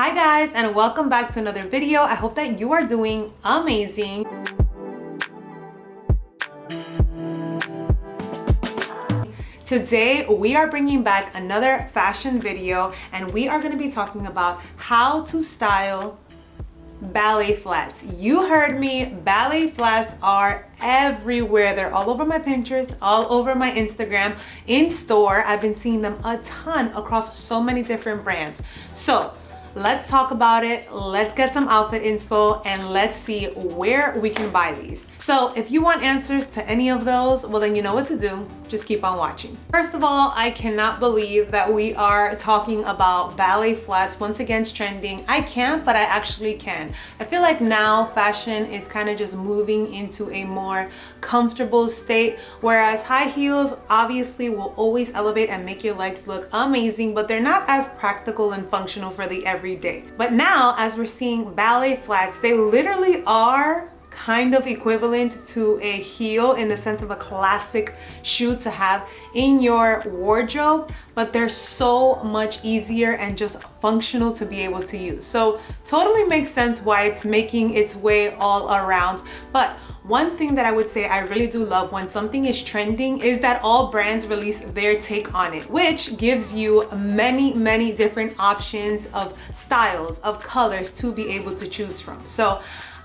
Hi guys, and welcome back to another video. I hope that you are doing amazing. Today we are bringing back another fashion video, and we are going to be talking about how to style ballet flats. You heard me, ballet flats are everywhere. They're all over my Pinterest, all over my Instagram, in store. I've been seeing them a ton across so many different brands. So let's talk about it. Let's get some outfit inspo and let's see where we can buy these. So if you want answers to any of those, well then you know what to do. Just keep on watching. First of all, I cannot believe that we are talking about ballet flats. Once again, it's trending. I can't, but I actually can. I feel like now fashion is kind of just moving into a more comfortable state, whereas high heels obviously will always elevate and make your legs look amazing, but they're not as practical and functional for the everyday. But now, as we're seeing ballet flats, they literally are kind of equivalent to a heel in the sense of a classic shoe to have in your wardrobe, but they're so much easier and just functional to be able to use. So totally makes sense why it's making its way all around. But one thing that I would say I really do love when something is trending is that all brands release their take on it, which gives you many different options of styles, of colors to be able to choose from. So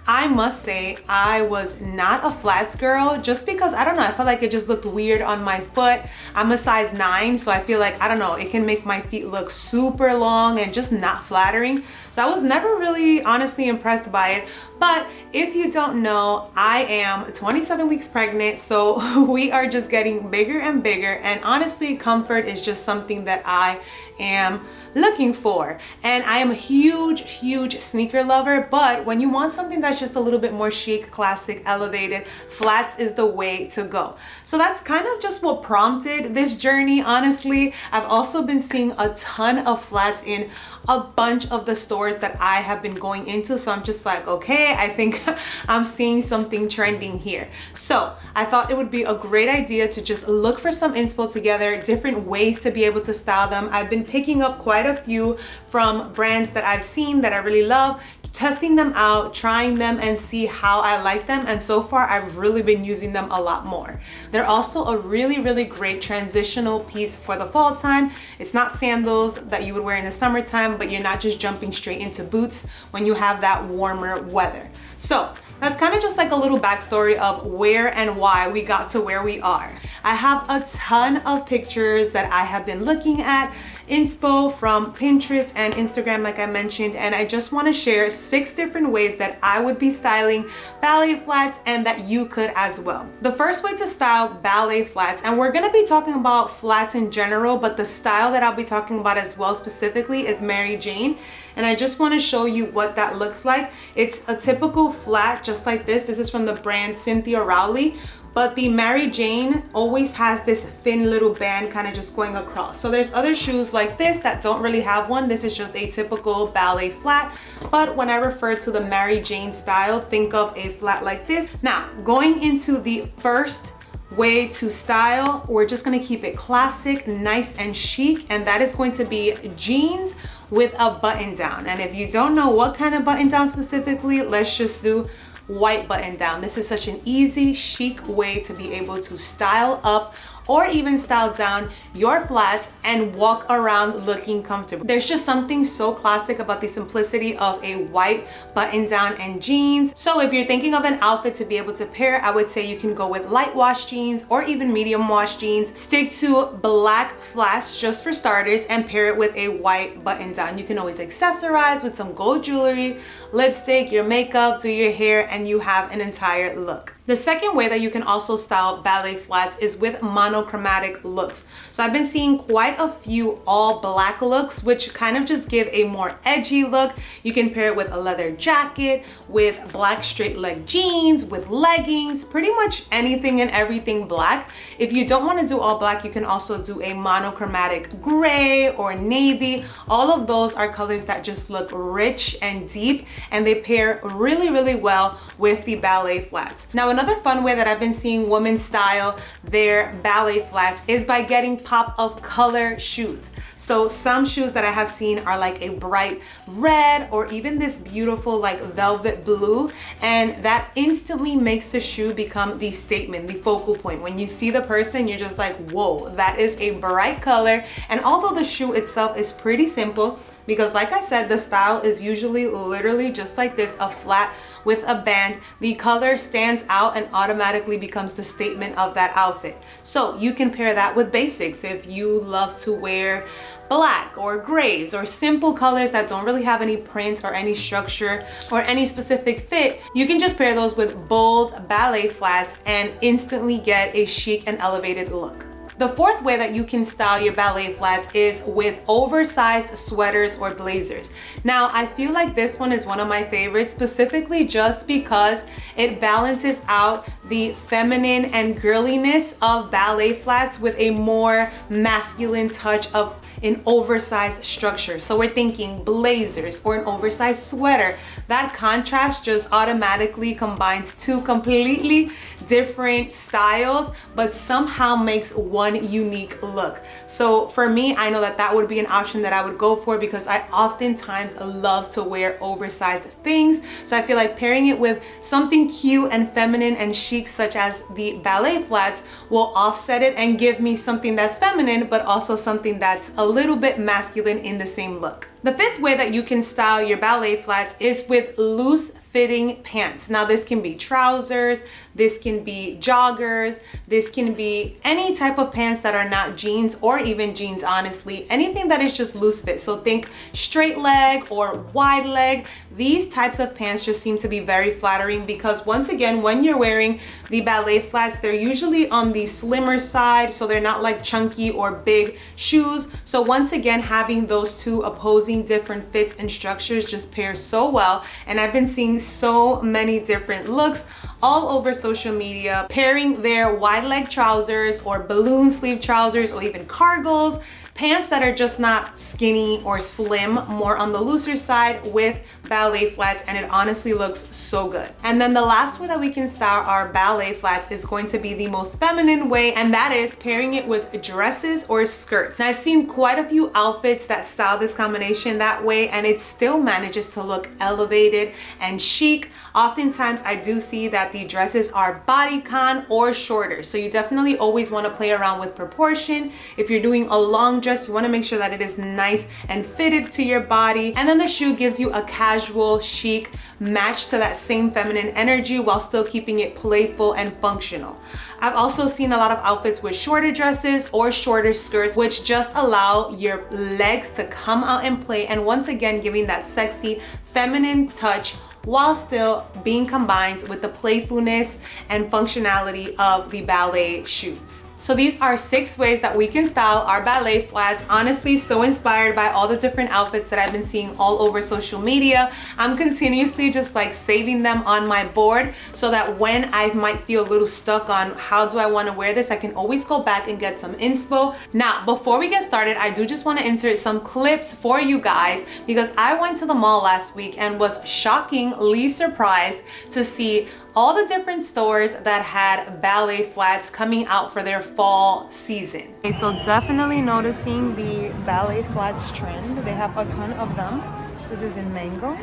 I must say I was not a flats girl, just because I don't know, I felt like it just looked weird on my foot. I'm a size 9, so I feel like, I don't know, it can make my feet look super long and just not flattering. So I was never really honestly impressed by it. But if you don't know, I am 27 weeks pregnant, so we are just getting bigger and bigger, and honestly comfort is just something that I am looking for. And I am a huge sneaker lover, but when you want something that's just a little bit more chic, classic, elevated, flats is the way to go. So that's kind of just what prompted this journey, honestly. I've also been seeing a ton of flats in a bunch of the stores that I have been going into, so I'm just like, okay, I think I'm seeing something trending here. So I thought it would be a great idea to just look for some inspo together, different ways to be able to style them. I've been picking up quite a few from brands that I've seen that I really love, testing them out, trying them, and see how I like them. And so far, I've really been using them a lot more. They're also a really great transitional piece for the fall time. It's not sandals that you would wear in the summertime, but you're not just jumping straight into boots when you have that warmer weather. So that's kind of just like a little backstory of where and why we got to where we are. I have a ton of pictures that I have been looking at, inspo from Pinterest and Instagram, like I mentioned, and I just want to share 6 different ways that I would be styling ballet flats and that you could as well. The first way to style ballet flats, and we're going to be talking about flats in general, but the style that I'll be talking about as well specifically is Mary Jane, and I just want to show you what that looks like. It's a typical flat just like this. This is from the brand Cynthia Rowley. But the Mary Jane always has this thin little band kind of just going across. So there's other shoes like this that don't really have one. This is just a typical ballet flat. But when I refer to the Mary Jane style, think of a flat like this. Now, going into the first way to style, we're just gonna keep it classic, nice and chic, and that is going to be jeans with a button down. And if you don't know what kind of button down specifically, let's just do white button down. This is such an easy, chic way to be able to style up or even style down your flats and walk around looking comfortable. There's just something so classic about the simplicity of a white button down and jeans. So if you're thinking of an outfit to be able to pair, I would say you can go with light wash jeans or even medium wash jeans. Stick to black flats just for starters and pair it with a white button down. You can always accessorize with some gold jewelry, lipstick, your makeup, do your hair, and you have an entire look. The second way that you can also style ballet flats is with monochromatic looks. So I've been seeing quite a few all black looks, which kind of just give a more edgy look. You can pair it with a leather jacket, with black straight leg jeans, with leggings, pretty much anything and everything black. If you don't want to do all black, you can also do a monochromatic gray or navy. All of those are colors that just look rich and deep, and they pair really well with the ballet flats. Now, another fun way that I've been seeing women style their ballet flats is by getting pop of color shoes. So some shoes that I have seen are like a bright red or even this beautiful like velvet blue, and that instantly makes the shoe become the statement, the focal point. When you see the person, you're just like, whoa, that is a bright color. And although the shoe itself is pretty simple, because like I said, the style is usually literally just like this, a flat with a band, the color stands out and automatically becomes the statement of that outfit. So you can pair that with basics. If you love to wear black or grays or simple colors that don't really have any print or any structure or any specific fit, you can just pair those with bold ballet flats and instantly get a chic and elevated look. The fourth way that you can style your ballet flats is with oversized sweaters or blazers. Now, I feel like this one is one of my favorites, specifically just because it balances out the feminine and girliness of ballet flats with a more masculine touch of an oversized structure. So we're thinking blazers or an oversized sweater. That contrast just automatically combines two completely different styles, but somehow makes one unique look. So for me, I know that that would be an option that I would go for because I oftentimes love to wear oversized things. So I feel like pairing it with something cute and feminine and chic, such as the ballet flats, will offset it and give me something that's feminine, but also something that's a little bit masculine in the same look. The fifth way that you can style your ballet flats is with loose fitting pants. Now this can be trousers, this can be joggers, this can be any type of pants that are not jeans or even jeans, honestly, anything that is just loose fit. So think straight leg or wide leg. These types of pants just seem to be very flattering because once again, when you're wearing the ballet flats, they're usually on the slimmer side, so they're not like chunky or big shoes. So once again, having those two opposing different fits and structures just pairs so well. And I've been seeing so many different looks all over social media, pairing their wide leg trousers or balloon sleeve trousers or even cargos, pants that are just not skinny or slim, more on the looser side, with ballet flats, and it honestly looks so good. And then the last way that we can style our ballet flats is going to be the most feminine way, and that is pairing it with dresses or skirts. Now I've seen quite a few outfits that style this combination that way, and it still manages to look elevated and chic. Oftentimes I do see that the dresses are bodycon or shorter, so you definitely always want to play around with proportion. If you're doing a long dress, you want to make sure that it is nice and fitted to your body, and then the shoe gives you a casual chic match to that same feminine energy while still keeping it playful and functional. I've also seen a lot of outfits with shorter dresses or shorter skirts, which just allow your legs to come out and play, and once again giving that sexy feminine touch while still being combined with the playfulness and functionality of the ballet shoes. So these are 6 ways that we can style our ballet flats. Honestly, so inspired by all the different outfits that I've been seeing all over social media. I'm continuously just like saving them on my board so that when I might feel a little stuck on how do I want to wear this, I can always go back and get some inspo. Now, before we get started, I do just want to insert some clips for you guys because I went to the mall last week and was shockingly surprised to see all the different stores that had ballet flats coming out for their fall season. Okay, so definitely noticing the ballet flats trend. They have a ton of them. This is in Mango.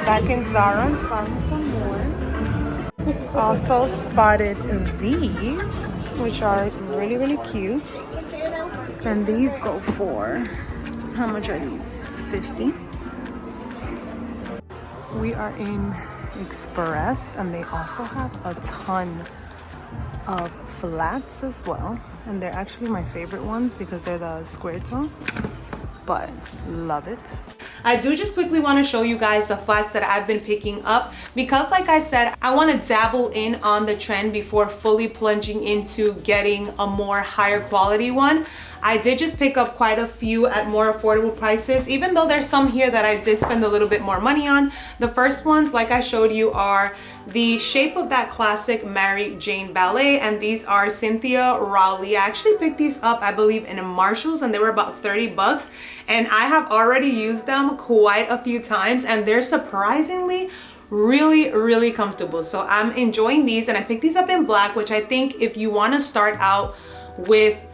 Back in Zara and spotting some more. Also spotted these, which are really, really cute. And these go for, how much are these? 50. We are in Express, and they also have a ton of flats as well, and they're actually my favorite ones because they're the square toe, but love it. I do just quickly want to show you guys the flats that I've been picking up because, like I said, I want to dabble in on the trend before fully plunging into getting a more higher quality one. I did just pick up quite a few at more affordable prices, even though there's some here that I did spend a little bit more money on. The first ones, like I showed you, are the shape of that classic Mary Jane ballet, and these are Cynthia Rowley. I actually picked these up, I believe, in a Marshalls, and they were about 30 bucks, and I have already used them quite a few times, and they're surprisingly really comfortable. So I'm enjoying these, and I picked these up in black, which I think if you want to start out with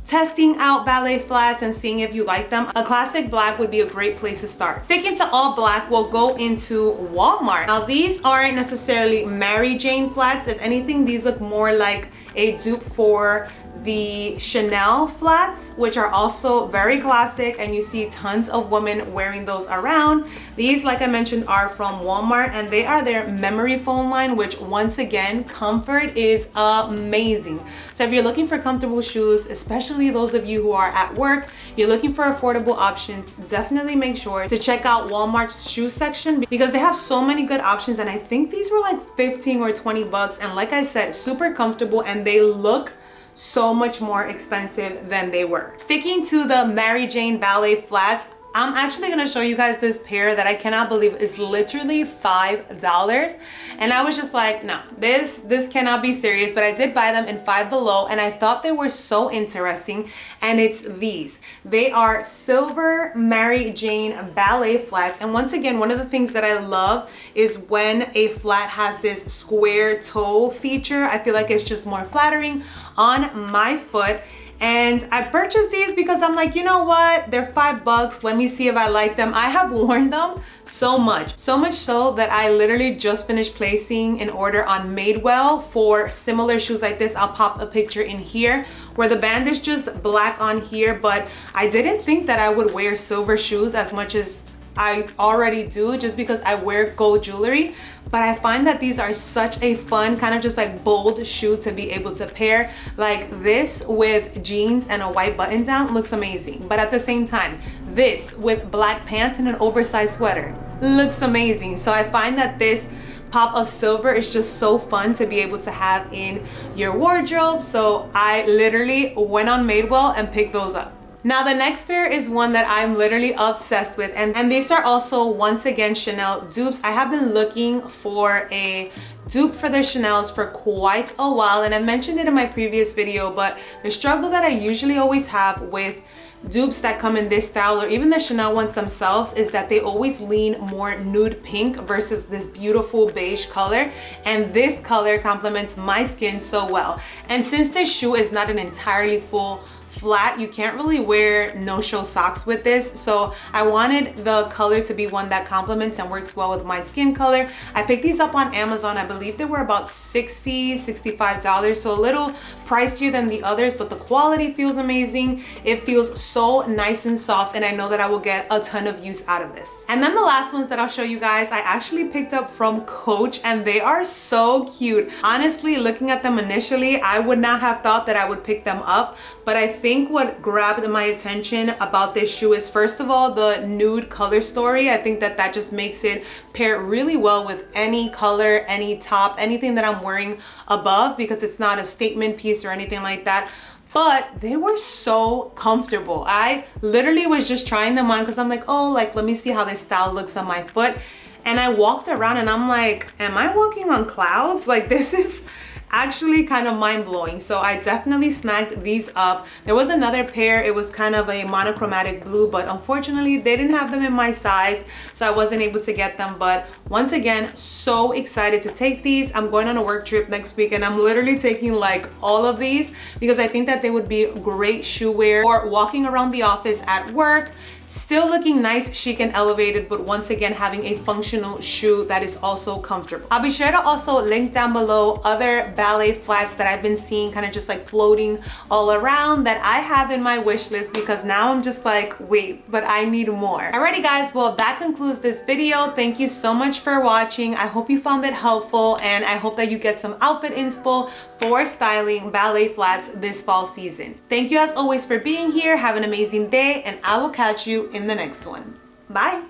testing out ballet flats and seeing if you like them, a classic black would be a great place to start. Sticking to all black, we'll go into Walmart. Now these aren't necessarily Mary Jane flats. If anything, these look more like a dupe for the Chanel flats, which are also very classic, and you see tons of women wearing those around. These, like I mentioned, are from Walmart, and they are their memory foam line, which once again, comfort is amazing. So if you're looking for comfortable shoes, especially those of you who are at work, you're looking for affordable options, definitely make sure to check out Walmart's shoe section because they have so many good options, and I think these were like 15 or 20 bucks, and like I said, super comfortable, and they look so much more expensive than they were. Sticking to the Mary Jane ballet flats, I'm actually gonna show you guys this pair that I cannot believe is literally $5. And I was just like, no, this cannot be serious, but I did buy them in Five Below, and I thought they were so interesting, and it's these. They are silver Mary Jane ballet flats, and once again, one of the things that I love is when a flat has this square toe feature. I feel like it's just more flattering on my foot. And I purchased these because I'm like, you know what? They're $5. Let me see if I like them. I have worn them so much so that I literally just finished placing an order on Madewell for similar shoes like this. I'll pop a picture in here where the band is just black on here, but I didn't think that I would wear silver shoes as much as I already do, just because I wear gold jewelry. But I find that these are such a fun, kind of just like bold shoe to be able to pair. Like this with jeans and a white button down looks amazing. But at the same time, this with black pants and an oversized sweater looks amazing. So I find that this pop of silver is just so fun to be able to have in your wardrobe. So I literally went on Madewell and picked those up. Now the next pair is one that I'm literally obsessed with, and these are also once again Chanel dupes. I have been looking for a dupe for the Chanels for quite a while, and I mentioned it in my previous video, but the struggle that I usually always have with dupes that come in this style, or even the Chanel ones themselves, is that they always lean more nude pink versus this beautiful beige color, and this color complements my skin so well. And since this shoe is not an entirely full flat, you can't really wear no-show socks with this, so I wanted the color to be one that complements and works well with my skin color. I picked these up on Amazon. I believe they were about $65, so a little pricier than the others, but the quality feels amazing. It feels so nice and soft, and I know that I will get a ton of use out of this. And then the last ones that I'll show you guys, I actually picked up from Coach, and they are so cute. Honestly, looking at them initially, I would not have thought that I would pick them up, but I think what grabbed my attention about this shoe is, first of all, the nude color story. I think that that just makes it pair really well with any color, any top, anything that I'm wearing above, because it's not a statement piece or anything like that. But they were so comfortable. I literally was just trying them on because I'm like, oh, like, let me see how this style looks on my foot. And I walked around and I'm like, am I walking on clouds? Like, this is actually kind of mind-blowing. So I definitely snagged these up. There was another pair, it was kind of a monochromatic blue, but unfortunately they didn't have them in my size, so I wasn't able to get them. But once again, so excited to take these. I'm going on a work trip next week, and I'm literally taking like all of these because I think that they would be great shoe wear or walking around the office at work. Still looking nice, chic, and elevated, but once again having a functional shoe that is also comfortable. I'll be sure to also link down below other ballet flats that I've been seeing kind of just like floating all around that I have in my wish list, because now I'm just like, wait, but I need more. Alrighty guys, well that concludes this video. Thank you so much for watching. I hope you found it helpful, and I hope that you get some outfit inspo for styling ballet flats this fall season. Thank you as always for being here. Have an amazing day, and I will catch you in the next one. Bye.